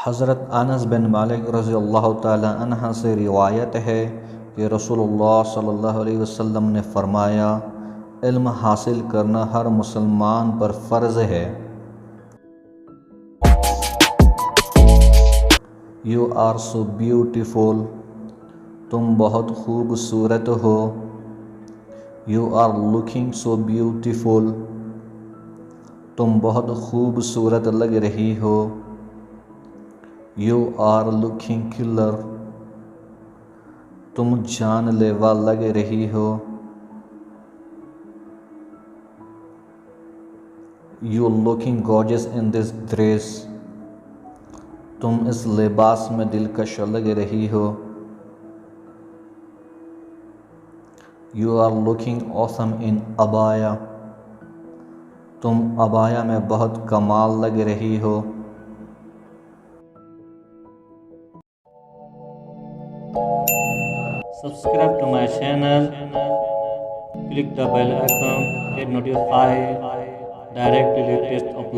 हज़रत अनस बिन मालिक रज़ियल्लाहु ताला अन्हा से रिवायत है कि रसूलुल्लाह सल्लल्लाहु अलैहि वसल्लम ने फ़रमाया, इल्म हासिल करना हर मुसलमान पर फ़र्ज़ है। यू आर सो ब्यूटीफुल, तुम बहुत खूबसूरत हो। You are looking so beautiful, तुम बहुत खूबसूरत लग रही हो। यू आर लुकिंग किलर, तुम जानलेवा लग रही हो। You looking gorgeous in this dress, तुम इस लिबास में दिलकश लग रही हो। You are looking awesome in अबाया, तुम अबाया में बहुत कमाल लग रही हो। Subscribe to my channel, click the bell icon, get notified directly latest upload.